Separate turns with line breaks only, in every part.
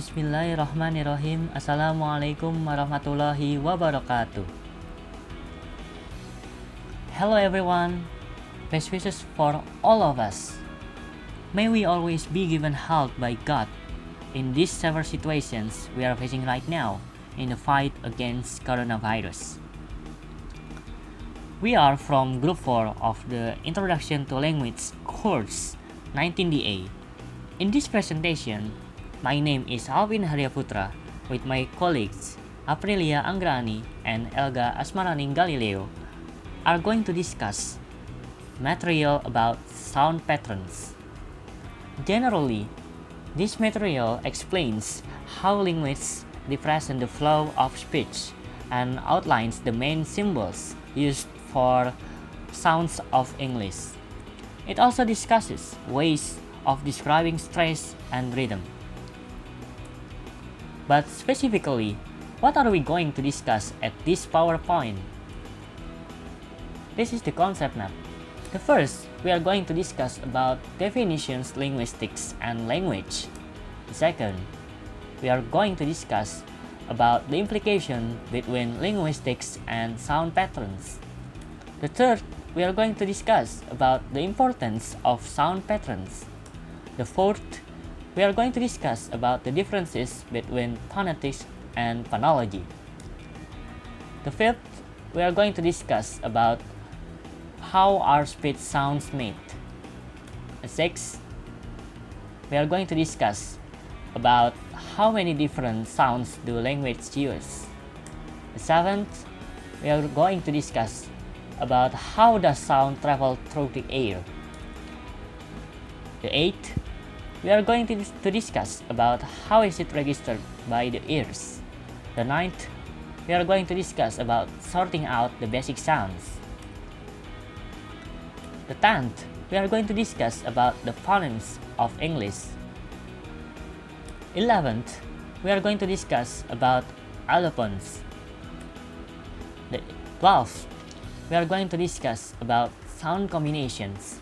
Bismillahirrahmanirrahim. Assalamualaikum warahmatullahi wabarakatuh. Hello everyone. Best wishes for all of us. May we always be given help by God in these several situations we are facing right now in the fight against coronavirus. We are from Group 4 of the Introduction to Language course 19DA. In this presentation, my name is Alvin Haryaputra with my colleagues Aprilia Anggrani and Elga Asmarani Galileo are going to discuss material about sound patterns. Generally, this material explains how linguists represent the flow of speech and outlines the main symbols used for sounds of English. It also discusses ways of describing stress and rhythm. But specifically, what are we going to discuss at this PowerPoint? This is the concept map. The first, we are going to discuss about definitions, linguistics, and language. The second, we are going to discuss about the implication between linguistics and sound patterns. The third, we are going to discuss about the importance of sound patterns. The fourth, we are going to discuss about the differences between phonetics and phonology. The fifth, we are going to discuss about how our speech sounds made. The sixth, we are going to discuss about how many different sounds do language use. The seventh, we are going to discuss about how does sound travel through the air. The eighth, we are going to discuss about how is it registered by the ears. The ninth, we are going to discuss about sorting out the basic sounds. The 10th, we are going to discuss about the phonemes of English. 11th, we are going to discuss about allophones. The 12th, we are going to discuss about sound combinations.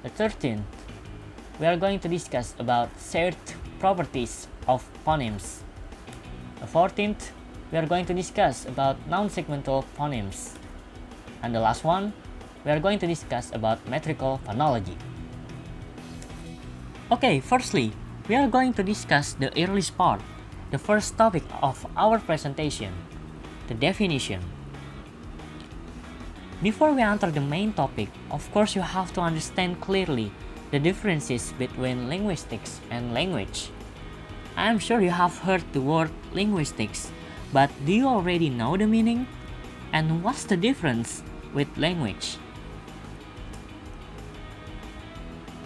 The 13th, we are going to discuss about shared properties of phonemes. The 14th, we are going to discuss about non-segmental phonemes. And the last one, we are going to discuss about metrical phonology. Okay, firstly, we are going to discuss the earliest part, the first topic of our presentation, the definition. Before we enter the main topic, of course you have to understand clearly the differences between linguistics and language. I am sure you have heard the word linguistics, but do you already know the meaning? And what's the difference with language?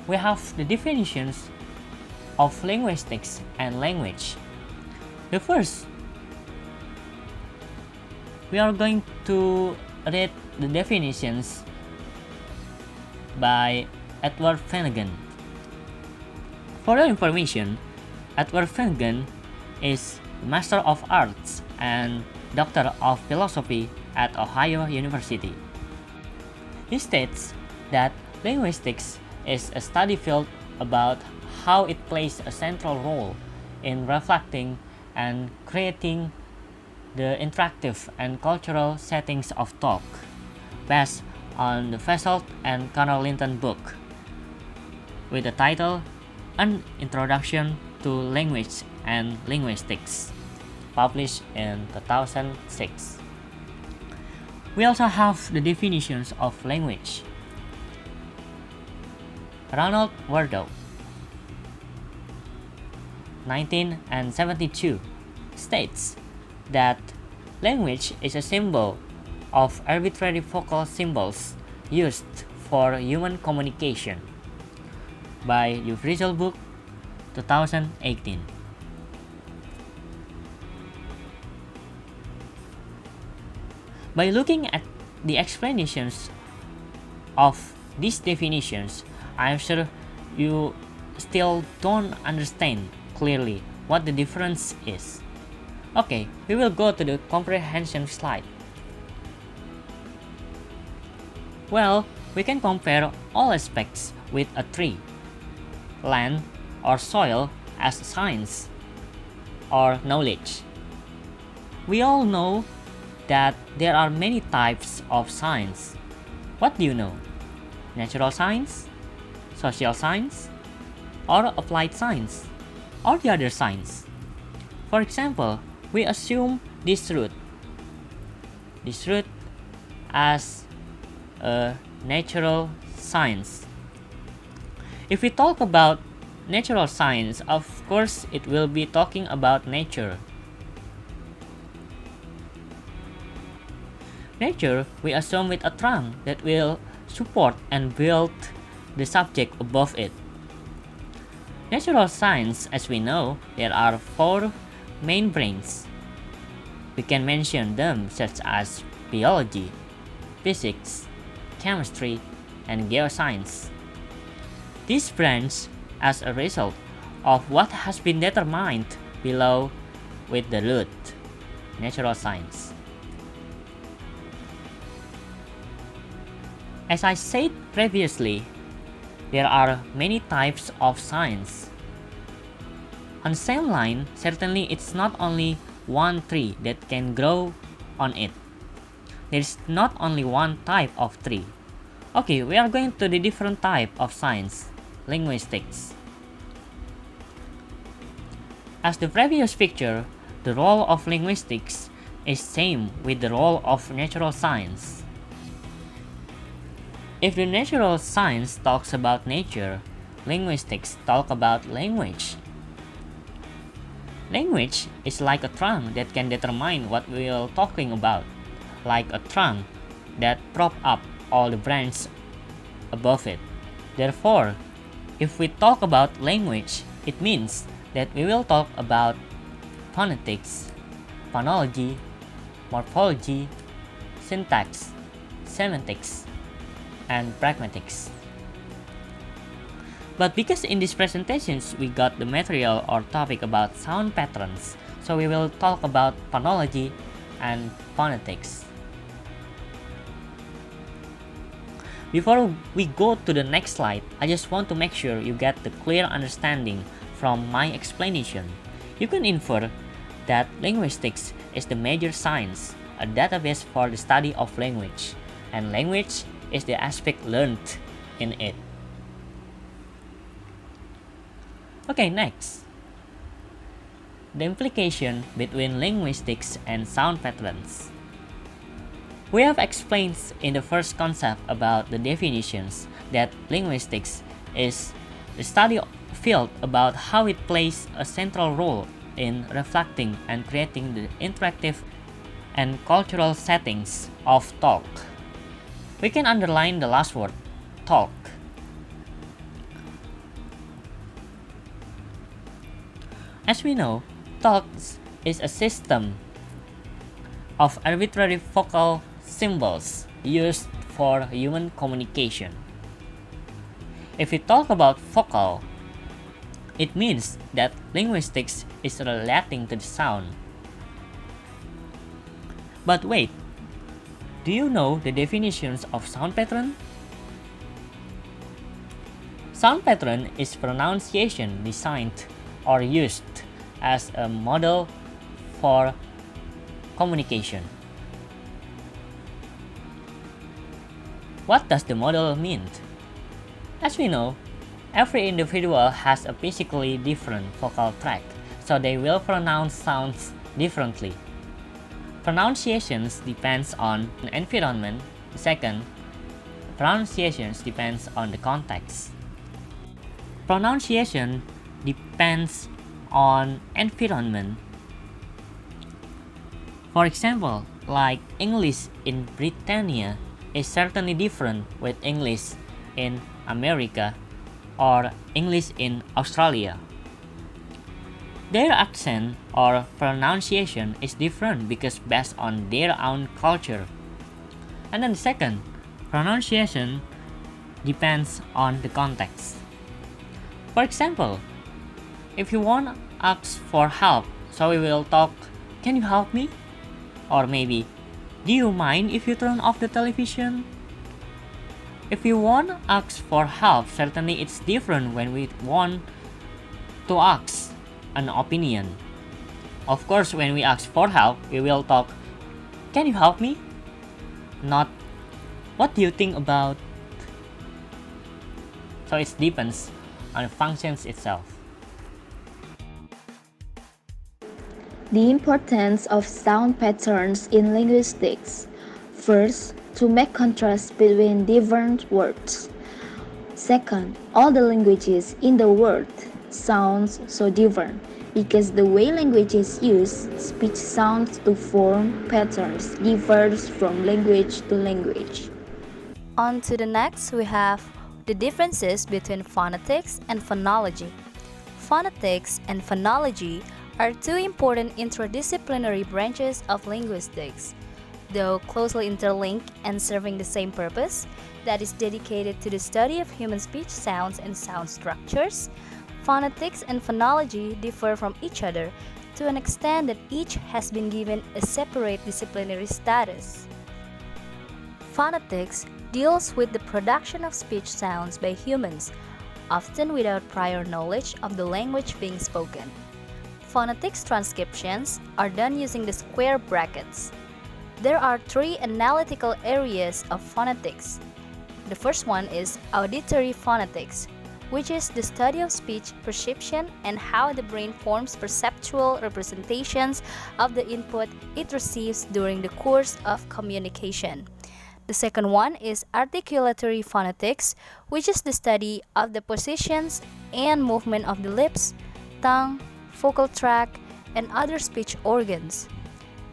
We have the definitions of linguistics and language. The first, we are going to read the definitions by Edward Flanagan. For your information, Edward Flanagan is Master of Arts and Doctor of Philosophy at Ohio University. He states that linguistics is a study field about how it plays a central role in reflecting and creating the interactive and cultural settings of talk, based on the Fesselt and Connor Linton book with the title An Introduction to Language and Linguistics, published in 2006. We also have the definitions of language. Ronald Wardow, 1972, states that language is a symbol of arbitrary vocal symbols used for human communication, by the Frizzle book, 2018. By looking at the explanations of these definitions, I am sure you still don't understand clearly what the difference is. Okay, we will go to the comprehension slide. Well, we can compare all aspects with a tree, land, or soil as signs, or knowledge. We all know that there are many types of science. What do you know? Natural science, social science, or applied science, or the other science. For example, we assume this root as a natural science. If we talk about natural science, of course it will be talking about nature. Nature, we assume with a trunk that will support and build the subject above it. Natural science, as we know, there are 4 main branches. We can mention them such as biology, physics, chemistry, and geoscience. These branches as a result of what has been determined below with the root, natural science. As I said previously, there are many types of science. On the same line, certainly it's not only one tree that can grow on it. There's not only one type of tree. Okay, we are going to the different type of science, linguistics. As the previous picture, the role of linguistics is same with the role of natural science. If the natural science talks about nature, linguistics talk about language. Language is like a trunk that can determine what we are talking about, like a trunk that prop up all the branches above it. Therefore, if we talk about language, it means that we will talk about phonetics, phonology, morphology, syntax, semantics, and pragmatics. But because in these presentations we got the material or topic about sound patterns, so we will talk about phonology and phonetics. Before we go to the next slide, I just want to make sure you get the clear understanding from my explanation. You can infer that linguistics is the major science, a database for the study of language, and language is the aspect learned in it. Okay, next. The implication between linguistics and sound patterns. We have explained in the first concept about the definitions that linguistics is the study field about how it plays a central role in reflecting and creating the interactive and cultural settings of talk. We can underline the last word, talk. As we know, talk is a system of arbitrary vocal symbols used for human communication. If we talk about vocal, it means that linguistics is relating to the sound. But wait, do you know the definitions of sound pattern? Sound pattern is pronunciation designed or used as a model for communication. What does the model mean? As we know, every individual has a physically different vocal tract, so they will pronounce sounds differently. Pronunciations depends on the environment. Second, pronunciations depends on the context. Pronunciation depends on environment. For example, like English in Britannia is certainly different with English in America or English in Australia. Their accent or pronunciation is different because based on their own culture. And then second, pronunciation depends on the context. For example, if you want to ask for help, so we will talk, "Can you help me?" Or maybe, "Do you mind if you turn off the television?" If you want to ask for help, certainly it's different when we want to ask an opinion. Of course, when we ask for help, we will talk, "Can you help me?" Not, "What do you think about?" So it depends on the functions itself.
The importance of sound patterns in linguistics. First, to make contrast between different words. Second, all the languages in the world sounds so different because the way languages use speech sounds to form patterns differs from language to language.
On to the next, we have the differences between phonetics and phonology. Phonetics and phonology are two important interdisciplinary branches of linguistics. Though closely interlinked and serving the same purpose, that is dedicated to the study of human speech sounds and sound structures, phonetics and phonology differ from each other to an extent that each has been given a separate disciplinary status. Phonetics deals with the production of speech sounds by humans, often without prior knowledge of the language being spoken. Phonetics transcriptions are done using the square brackets. There are three analytical areas of phonetics. The first one is auditory phonetics, which is the study of speech perception and how the brain forms perceptual representations of the input it receives during the course of communication. The second one is articulatory phonetics, which is the study of the positions and movement of the lips, tongue, vocal tract, and other speech organs.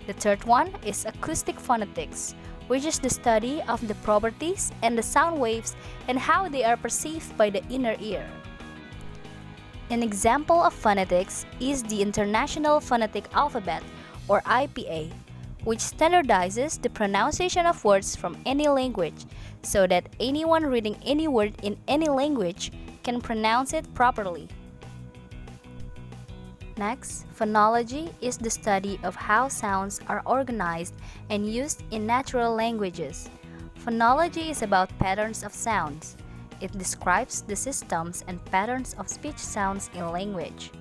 The third one is acoustic phonetics, which is the study of the properties and the sound waves and how they are perceived by the inner ear. An example of phonetics is the International Phonetic Alphabet, or IPA, which standardizes the pronunciation of words from any language so that anyone reading any word in any language can pronounce it properly. Next, phonology is the study of how sounds are organized and used in natural languages. Phonology is about patterns of sounds. It describes the systems and patterns of speech sounds in language.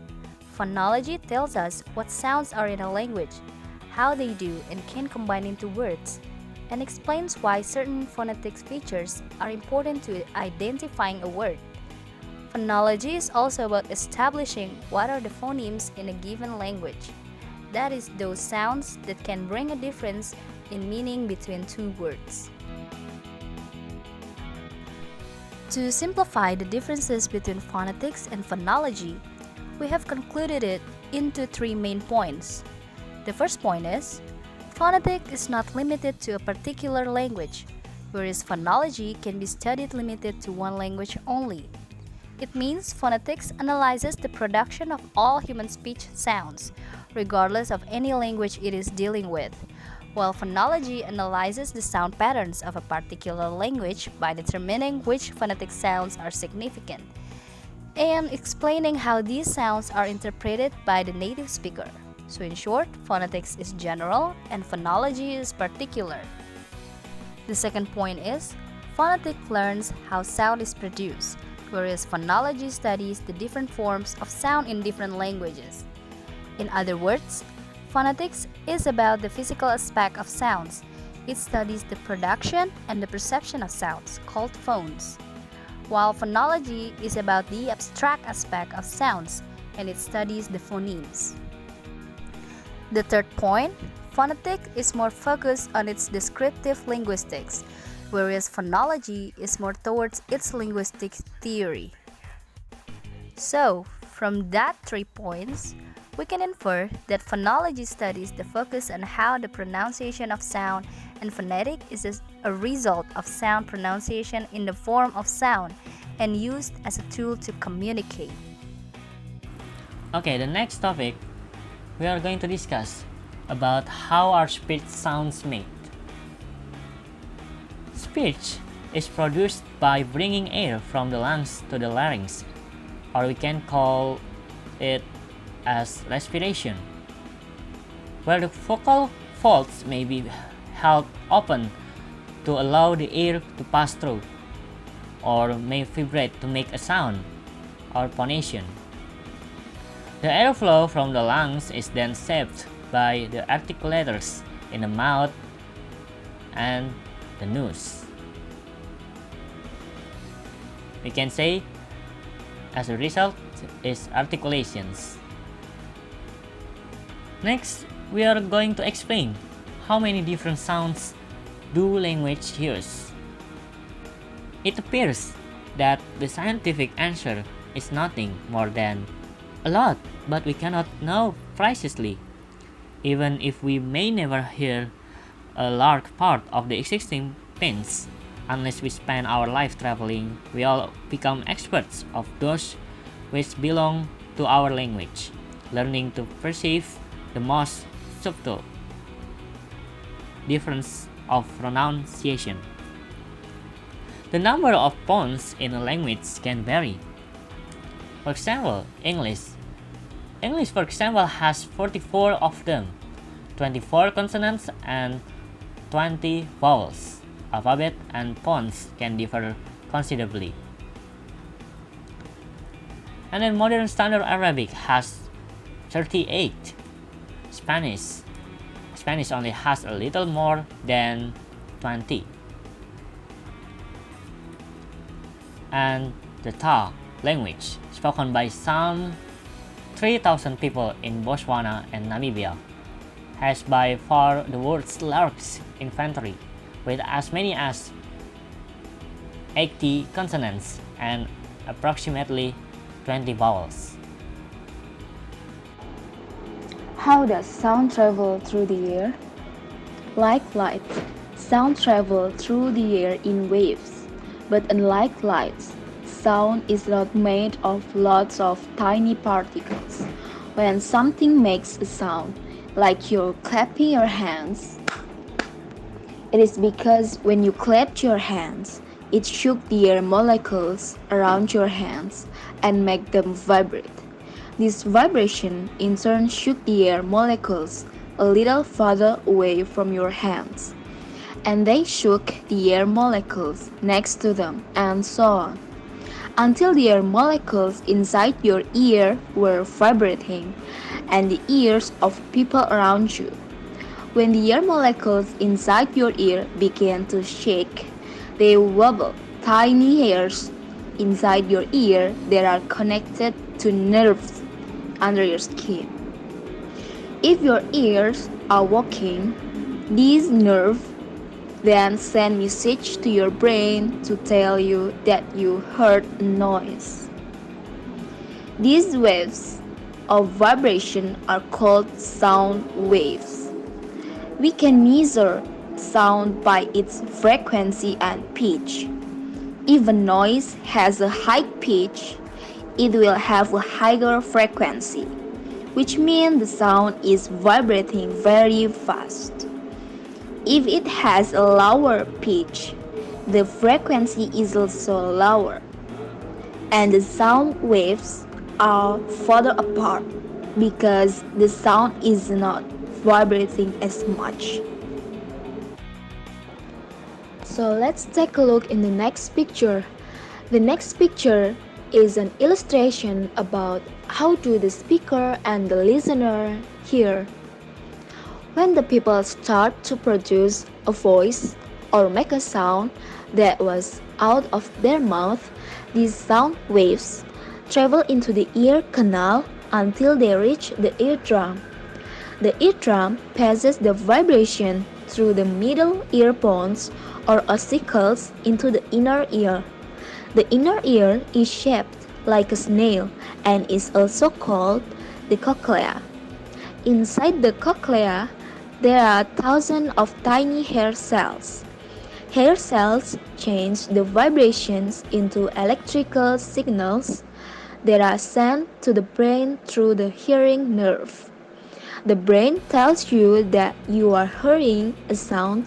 Phonology tells us what sounds are in a language, how they do and can combine into words, and explains why certain phonetic features are important to identifying a word. Phonology is also about establishing what are the phonemes in a given language. That is, those sounds that can bring a difference in meaning between two words. To simplify the differences between phonetics and phonology, we have concluded it into three main points. The first point is, phonetic is not limited to a particular language, whereas phonology can be studied limited to one language only. It means phonetics analyzes the production of all human speech sounds, regardless of any language it is dealing with, while phonology analyzes the sound patterns of a particular language by determining which phonetic sounds are significant, and explaining how these sounds are interpreted by the native speaker. So in short, phonetics is general and phonology is particular. The second point is, phonetic learns how sound is produced, whereas phonology studies the different forms of sound in different languages. In other words, phonetics is about the physical aspect of sounds. It studies the production and the perception of sounds, called phones, while phonology is about the abstract aspect of sounds, and it studies the phonemes. The third point, phonetic is more focused on its descriptive linguistics, whereas phonology is more towards its linguistic theory. So, from that 3 points, we can infer that phonology studies the focus on how the pronunciation of sound, and phonetic is a result of sound pronunciation in the form of sound and used as a tool to communicate.
Okay, the next topic we are going to discuss about how our speech sounds made. Speech is produced by bringing air from the lungs to the larynx, or we can call it as respiration, where the vocal folds may be held open to allow the air to pass through, or may vibrate to make a sound, or phonation. The airflow from the lungs is then shaped by the articulators in the mouth and the nose. We can say, as a result, is articulations. Next, we are going to explain how many different sounds do language use. It appears that the scientific answer is nothing more than a lot, but we cannot know precisely. Even if we may never hear a large part of the existing things, unless we spend our life traveling, we all become experts of those which belong to our language, learning to perceive the most subtle difference of pronunciation. The number of phones in a language can vary. For example, English, for example, has 44 of them, 24 consonants and 20 vowels. Alphabet and phones can differ considerably. And then modern standard Arabic has 38. Spanish only has a little more than 20. And the Ta language, spoken by some 3,000 people in Botswana and Namibia, has by far the world's largest inventory, with as many as 80 consonants and approximately 20 vowels.
How does sound travel through the air? Like light, sound travels through the air in waves, but unlike light, sound is not made of lots of tiny particles. When something makes a sound, like you're clapping your hands, it is because when you clapped your hands, it shook the air molecules around your hands and made them vibrate. This vibration in turn shook the air molecules a little farther away from your hands, and they shook the air molecules next to them, and so on, until the air molecules inside your ear were vibrating, and the ears of people around you. When the air molecules inside your ear began to shake, they wobbled. Tiny hairs inside your ear that are connected to nerves under your skin. If your ears are working, these nerves then send message to your brain to tell you that you heard a noise. These waves of vibration are called sound waves. We can measure sound by its frequency and pitch. If a noise has a high pitch, it will have a higher frequency, which means the sound is vibrating very fast. If it has a lower pitch, the frequency is also lower, and the sound waves are further apart because the sound is not vibrating as much. So let's take a look in the next picture. The next picture is an illustration about how do the speaker and the listener hear. When the people start to produce a voice or make a sound that was out of their mouth, these sound waves travel into the ear canal until they reach the eardrum. The eardrum passes the vibration through the middle ear bones or ossicles into the inner ear. The inner ear is shaped like a snail and is also called the cochlea. Inside the cochlea, there are thousands of tiny hair cells. Hair cells change the vibrations into electrical signals that are sent to the brain through the hearing nerve. The brain tells you that you are hearing a sound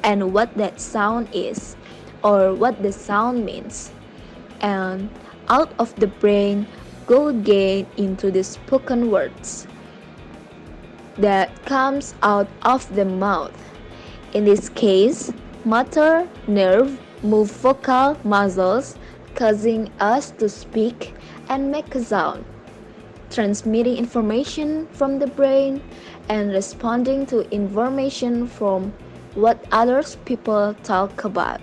and what that sound is, or what the sound means. And out of the brain go again into the spoken words that comes out of the mouth. In this case, motor nerve move vocal muscles, causing us to speak and make a sound. transmitting information from the brain, and responding to information from what others people talk about.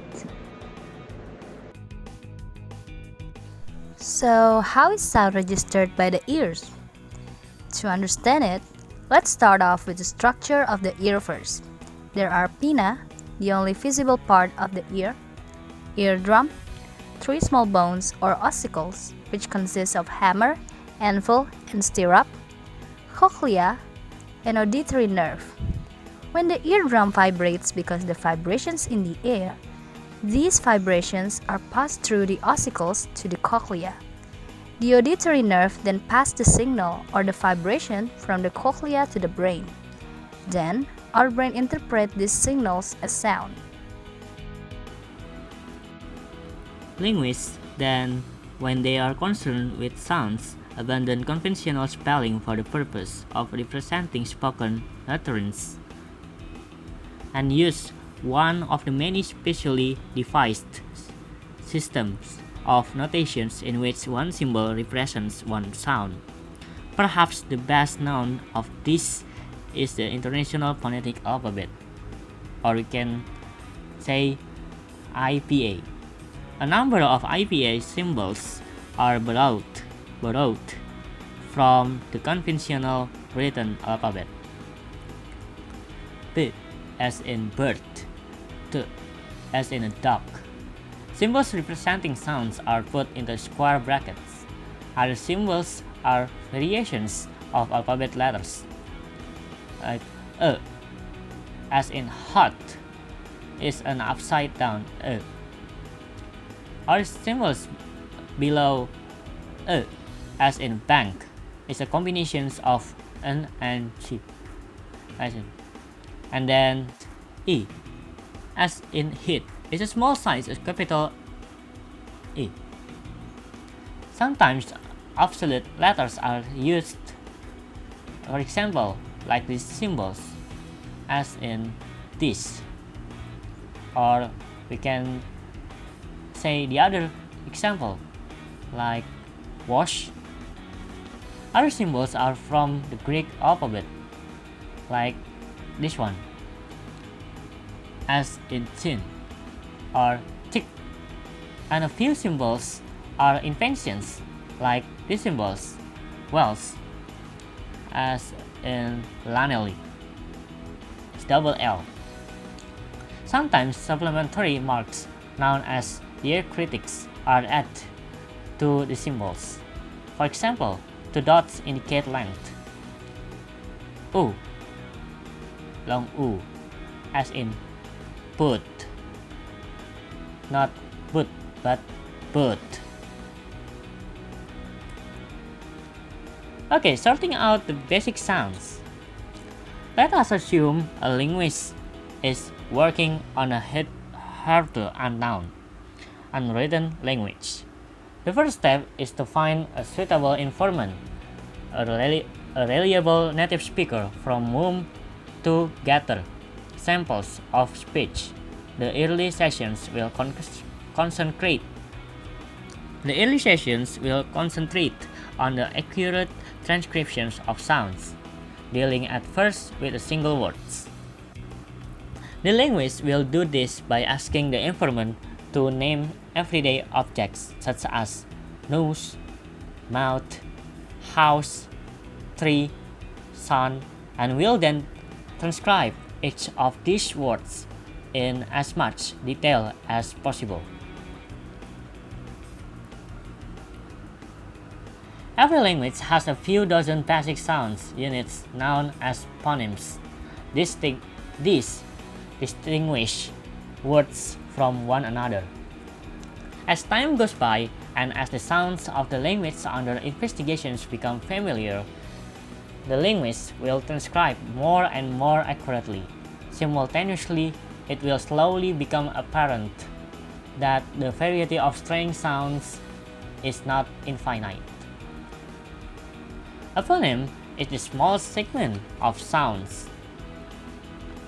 So, how is sound registered by the ears? To understand it, let's start off with the structure of the ear first. There are pinna, the only visible part of the ear, eardrum, three small bones or ossicles, which consist of hammer, anvil, and stirrup, cochlea, and auditory nerve. When the eardrum vibrates because the vibrations in the air, these vibrations are passed through the ossicles to the cochlea. The auditory nerve then passes the signal or the vibration from the cochlea to the brain. Then, our brain interprets these signals as sound.
Linguists, then, when they are concerned with sounds, abandon conventional spelling for the purpose of representing spoken utterance and use one of the many specially devised systems of notations in which one symbol represents one sound. Perhaps the best known of this is the International Phonetic Alphabet, or we can say IPA. A number of IPA symbols are borrowed from the conventional written alphabet. B as in bird, T as in a dog. Symbols representing sounds are put into square brackets. Other symbols are variations of alphabet letters, like E as in hot is an upside down E. Our symbols below E as in bank is a combination of N and G. And then E as in heat is a small size of capital E. Sometimes obsolete letters are used, for example, like these symbols, as in this. Or we can say the other example, like wash. Other symbols are from the Greek alphabet, like this one, as in tin or tick. And a few symbols are inventions, like these symbols, wells, as in lanelli. It's double L. Sometimes supplementary marks known as diacritics are added to the symbols. For example, two dots indicate length. U, long U, as in boot. Not boot, but boot. Okay, sorting out the basic sounds. Let us assume a linguist is working on a hitherto unknown, unwritten language. The first step is to find a suitable informant, a reliable native speaker from whom to gather samples of speech. The early sessions will concentrate on the accurate transcriptions of sounds, dealing at first with the single words. The linguist will do this by asking the informant to name everyday objects such as nose, mouth, house, tree, sun, and will then transcribe each of these words in as much detail as possible. Every language has a few dozen basic sounds units known as phonemes. These distinguish words from one another. As time goes by and as the sounds of the language under investigations become familiar, the linguist will transcribe more and more accurately. Simultaneously, it will slowly become apparent that the variety of strange sounds is not infinite. A phoneme is the small segment of sounds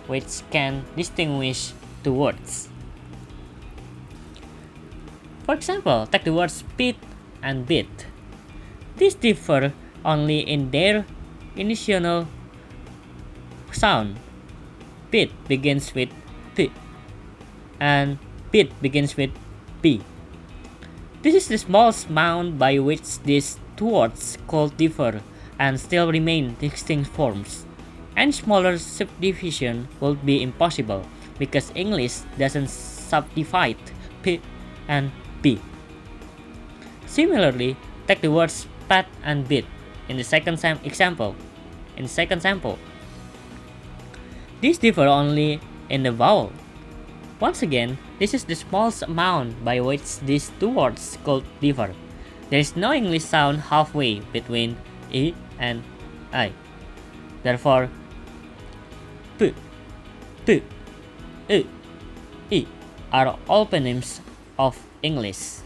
which can distinguish two words. For example, take the words beat and beat. These differ only in their initial sound. Pit begins with P and pit begins with P. This is the smallest amount by which these two words could differ and still remain distinct forms. Any smaller subdivision would be impossible because English doesn't subdivide P and B. Similarly, take the words pat and bit in the second example. These differ only in the vowel. Once again, this is the smallest amount by which these two words could differ. There is no English sound halfway between E and I. Therefore, P, T, E, E are all phonemes of English.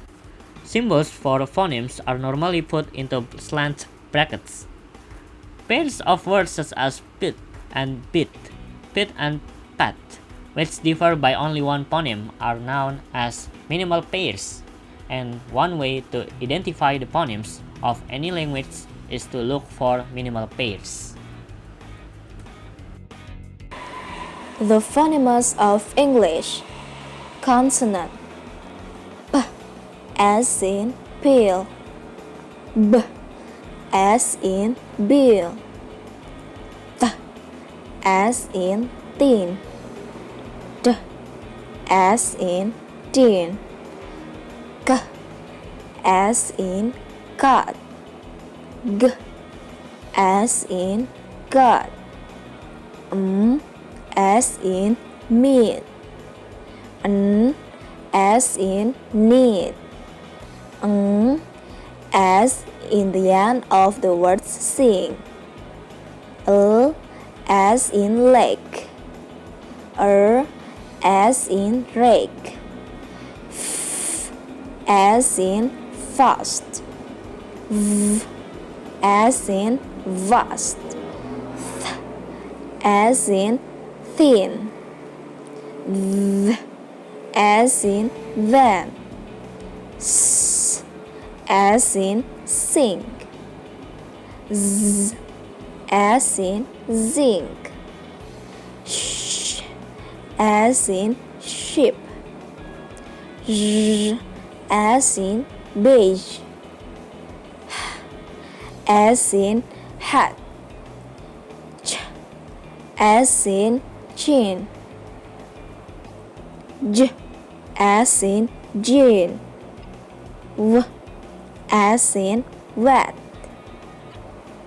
Symbols for phonemes are normally put into slant brackets. Pairs of words such as pit and bit, pit and pat, which differ by only one phoneme, are known as minimal pairs, and one way to identify the phonemes of any language is to look for minimal pairs.
The phonemes of English. Consonant. P as in pill. B as in bill. T as in thin. D as in tin. K as in cut. G as in gut. As in meat. N as in need. As in the end of the word sing. As in lake. As in rake. F as in fast. V as in vast. Th as in thin. Th as in then. S as in sink. Z as in zinc. Sh as in ship. Z as in beige. H as in hat. Ch as in chin. J as in gin. W as in wet.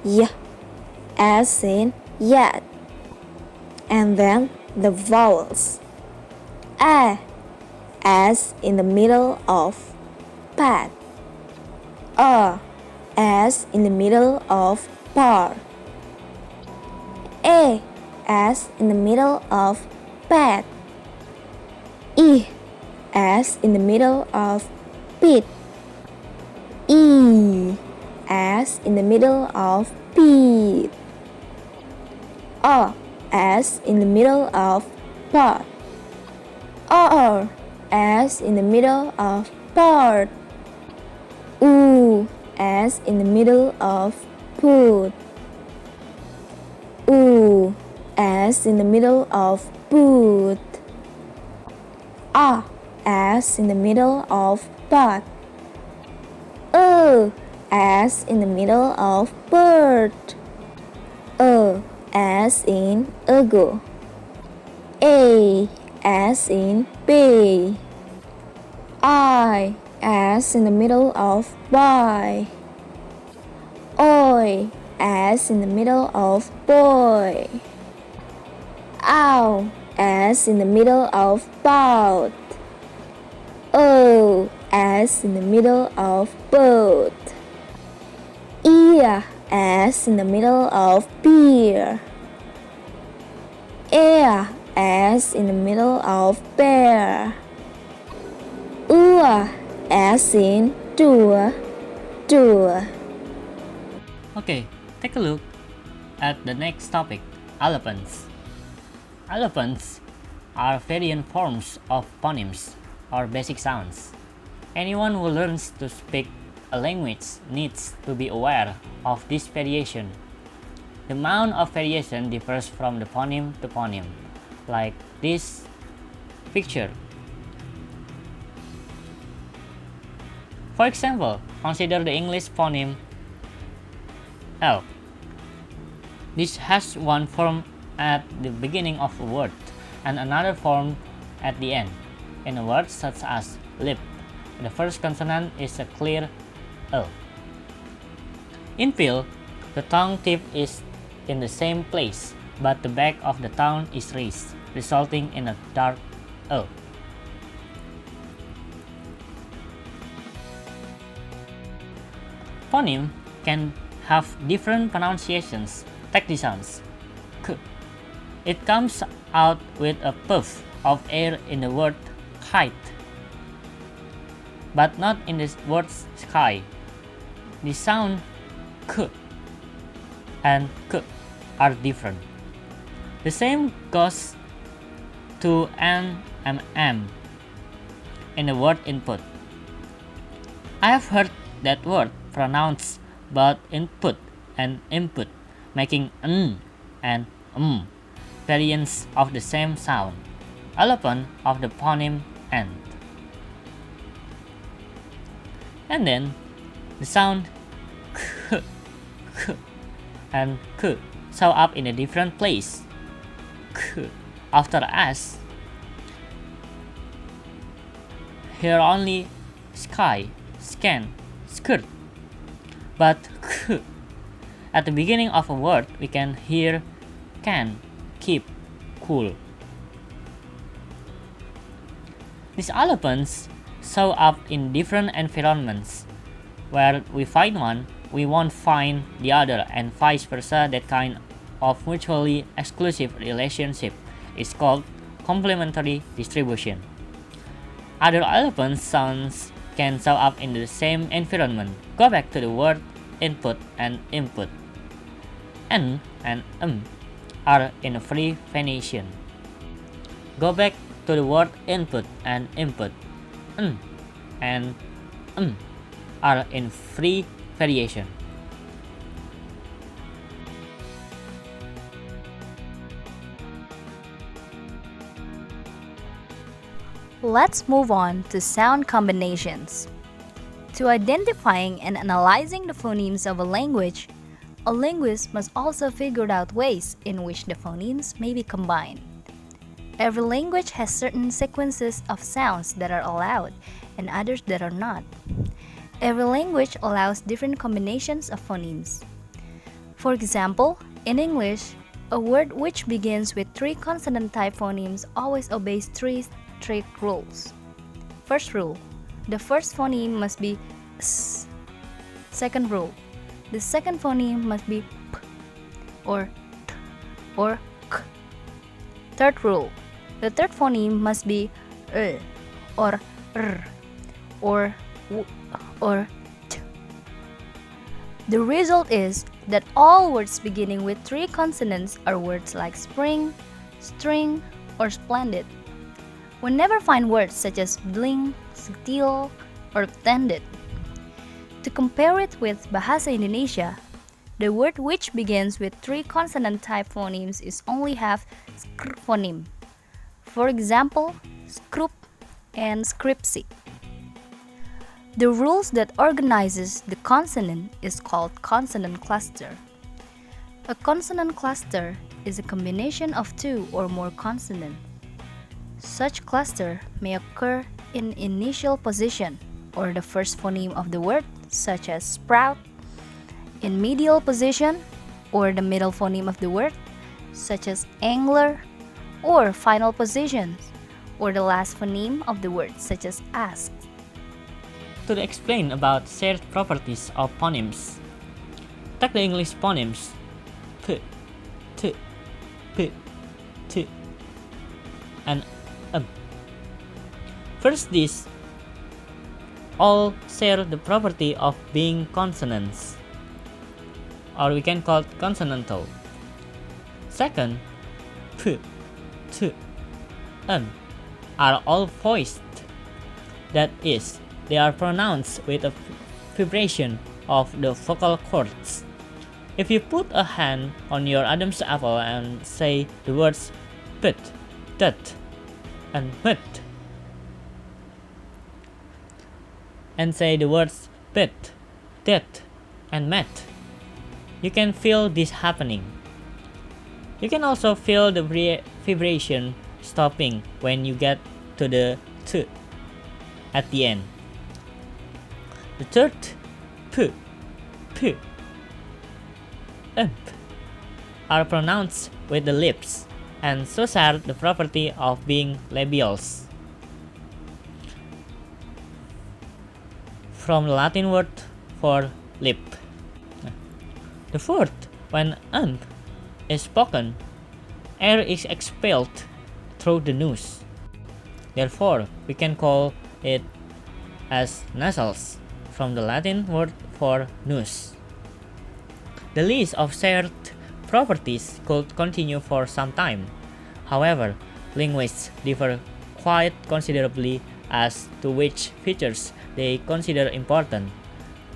Y as in yet. And then the vowels. A as in the middle of pat. As in the middle of par. A as in the middle of pat. E as in the middle of pit. E as in the middle of pit. O as in the middle of pot. O as in the middle of part. U as in the middle of put. U as in the middle of put. As in the middle of pot. As in the middle of bird. As in ago. A as in bay. I as in the middle of buy. Oi as in the middle of boy. Ow as in the middle of bout. O as in the middle of boat. Ear as in the middle of beer. Air as in the middle of bear. As in door.
Okay, take a look at the next topic, allophones. Allophones are variant forms of phonemes or basic sounds. Anyone who learns to speak a language needs to be aware of this variation. The amount of variation differs from the phoneme to phoneme, like this picture. For example, consider the English phoneme L. This has one form at the beginning of a word and another form at the end. In a word such as lip, the first consonant is a clear L. In Phil, the tongue tip is in the same place, but the back of the tongue is raised, resulting in a dark L. Phoneme can have different pronunciations. Take the sounds. K. It comes out with a puff of air in the word kite, but not in the word sky. The sound k and k are different. The same goes to n and m in the word input. I have heard that word pronounced both input and input, making n and variants of the same sound, allophone of the phoneme end. And then the sound k, k and k show up in a different place. K after s. Here only sky, scan, skirt. But k at the beginning of a word we can hear can, keep, cool. These allophones show up in different environments. Where we find one, we won't find the other, and vice versa. That kind of mutually exclusive relationship is called complementary distribution. Other allophone sounds can show up in the same environment. Go back to the word input and input. N and are in a free Phoenician. Go back to the word input and input. N and are in free variation.
Let's move on to sound combinations. To identifying and analyzing the phonemes of a language, a linguist must also figure out ways in which the phonemes may be combined. Every language has certain sequences of sounds that are allowed and others that are not. Every language allows different combinations of phonemes. For example, in English, a word which begins with 3 consonant-type phonemes always obeys 3 strict rules. First rule, the first phoneme must be s. Second rule, the second phoneme must be p or t or k. Third rule, the third phoneme must be or r or w or t. The result is that all words beginning with 3 consonants are words like spring, string, or splendid. We never find words such as bling, still, or tended. To compare it with Bahasa Indonesia, the word which begins with 3 consonant-type phonemes is only have skr phoneme. For example, skrup and skripsi. The rules that organizes the consonant is called consonant cluster. A consonant cluster is a combination of 2 or more consonants. Such cluster may occur in initial position, or the first phoneme of the word, such as sprout, in medial position, or the middle phoneme of the word, such as angler, or final positions, or the last phoneme of the word, such as ask.
To explain about shared properties of phonemes, take the English phonemes p, t, p, t, and First, these all share the property of being consonants, or we can call it consonantal. Second, p, t, are all voiced. That is, they are pronounced with a vibration of the vocal cords. If you put a hand on your Adam's apple and say the words put, tut, and mut, and say the words pit, tit, and met, you can feel this happening. You can also feel the vibration stopping when you get to the t at the end. The third p, p, are pronounced with the lips and so share the property of being labials. From the Latin word for lip. The fourth, when is spoken, air is expelled through the nose. Therefore, we can call it as nasals, from the Latin word for nose. The list of shared properties could continue for some time. However, linguists differ quite considerably as to which features they consider important.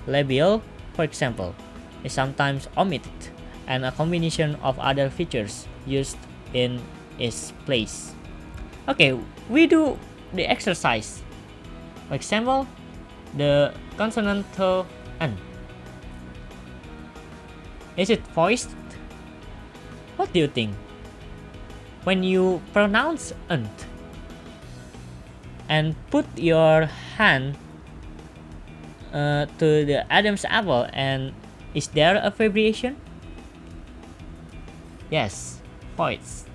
Labial, for example, is sometimes omitted, and a combination of other features used in its place. Okay, we do the exercise. For example, the consonantal n. Is it voiced? What do you think? When you pronounce nt and put your hand to the Adam's apple, and is there a vibration? Yes, voiced.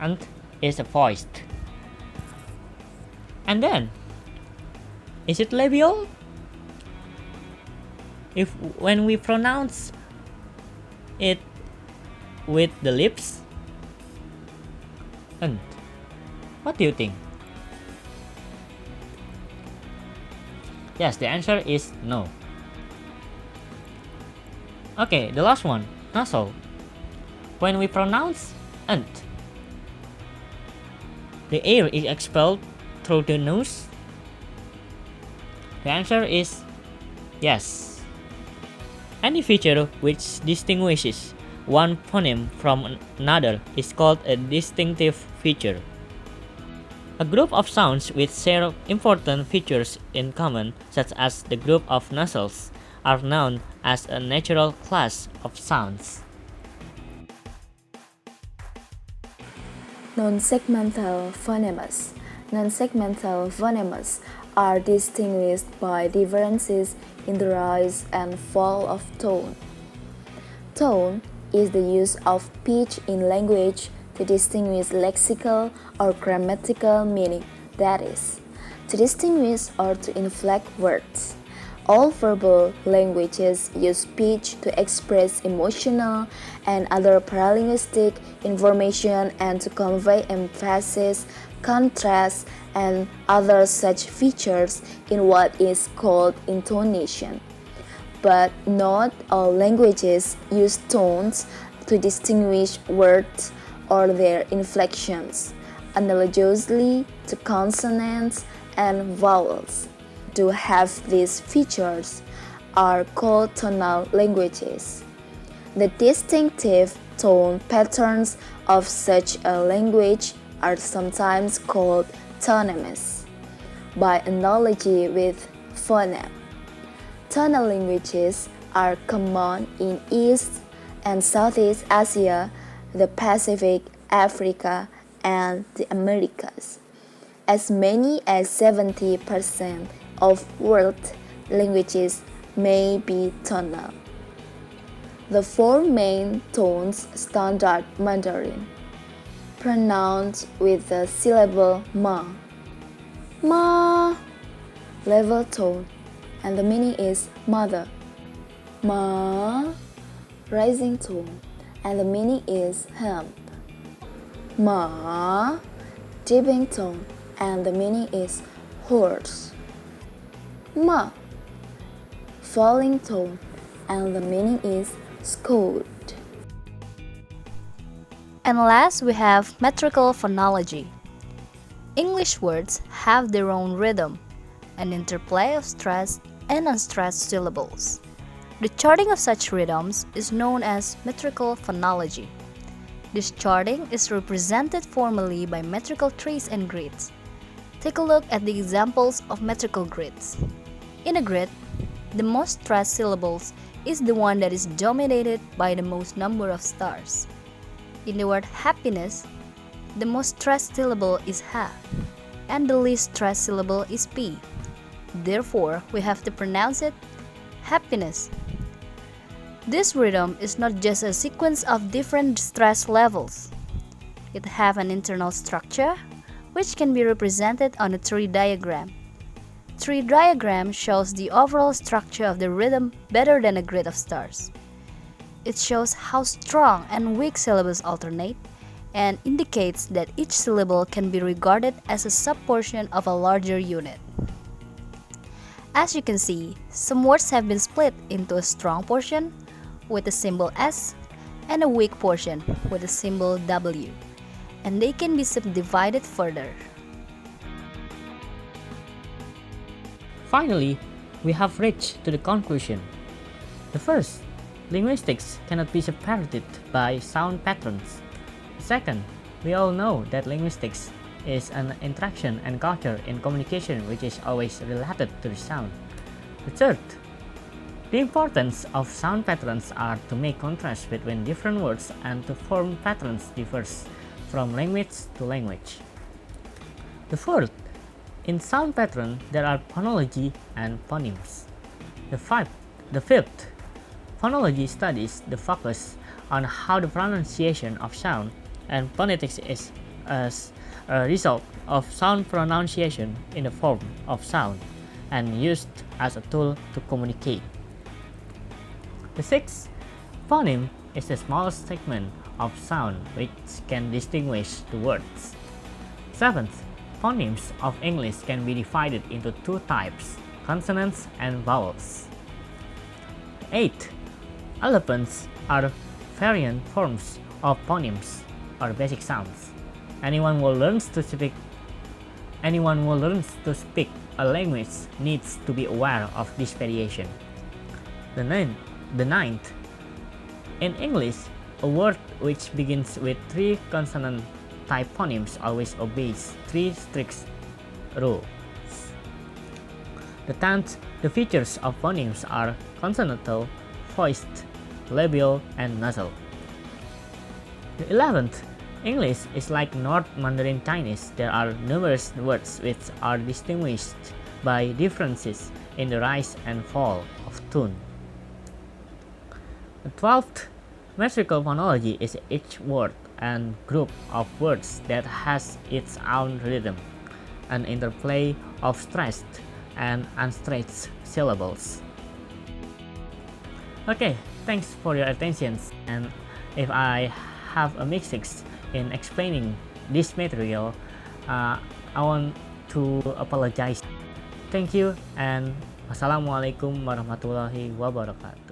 Nt is voiced. And then, is it labial? If when we pronounce it with the lips, nt, what do you think? Yes, the answer is no. Okay, the last one, nasal. When we pronounce nt, the air is expelled through the nose. The answer is yes. Any feature which distinguishes one phoneme from another is called a distinctive feature. A group of sounds which share important features in common, such as the group of nasals, are known as a natural class of sounds.
Non-segmental phonemes. Non-segmental phonemes are distinguished by differences in the rise and fall of tone. Tone is the use of pitch in language to distinguish lexical or grammatical meaning, that is, to distinguish or to inflect words. All verbal languages use pitch to express emotional and other paralinguistic information and to convey emphasis, contrast, and other such features in what is called intonation. But not all languages use tones to distinguish words or their inflections, analogously to consonants and vowels. To have these features are called tonal languages. The distinctive tone patterns of such a language are sometimes called tonemes, by analogy with phoneme. Tonal languages are common in East and Southeast Asia, the Pacific, Africa, and the Americas. As many as 70% of world languages may be tonal. The four main tones standard Mandarin, pronounced with the syllable ma. Ma, level tone, and the meaning is mother. Ma, rising tone, and the meaning is hemp. Ma, dipping tone, and the meaning is horse. Ma, falling tone, and the meaning is scold.
And last, we have metrical phonology. English words have their own rhythm, an interplay of stressed and unstressed syllables. The charting of such rhythms is known as metrical phonology. This charting is represented formally by metrical trees and grids. Take a look at the examples of metrical grids. In a grid, the most stressed syllables is the one that is dominated by the most number of stars. In the word happiness, the most stressed syllable is ha, and the least stressed syllable is p. Therefore, we have to pronounce it happiness. This rhythm is not just a sequence of different stress levels. It has an internal structure, which can be represented on a tree diagram. Tree diagram shows the overall structure of the rhythm better than a grid of stars. It shows how strong and weak syllables alternate and indicates that each syllable can be regarded as a subportion of a larger unit. As you can see, some words have been split into a strong portion with the symbol S and a weak portion with the symbol W, and they can be subdivided further.
Finally, we have reached to the conclusion. The first, linguistics cannot be separated by sound patterns. Second, we all know that linguistics is an interaction and culture in communication which is always related to the sound. The third, the importance of sound patterns are to make contrast between different words and to form patterns differs from language to language. The fourth, in sound pattern there are phonology and phonemes. The fifth, phonology studies the focus on how the pronunciation of sound, and phonetics is as a result of sound pronunciation in the form of sound and used as a tool to communicate. The sixth, phoneme is the smallest segment of sound which can distinguish the words. Seventh, phonemes of English can be divided into two types, consonants and vowels. Eighth, allophones are variant forms of phonemes or basic sounds. Anyone who learns to speak a language needs to be aware of this variation. The ninth, in English, a word which begins with three consonant type phonemes always obeys three strict rules. The 10th, the features of phonemes are consonantal, voiced, labial, and nasal. The 11th, English is like North Mandarin Chinese. There are numerous words which are distinguished by differences in the rise and fall of tone. The 12th, metrical phonology is each word and group of words that has its own rhythm, an interplay of stressed and unstressed syllables. Okay, thanks for your attention, and if I have a mistake in explaining this material, I want to apologize. Thank you, and wassalamualaikum warahmatullahi wabarakatuh.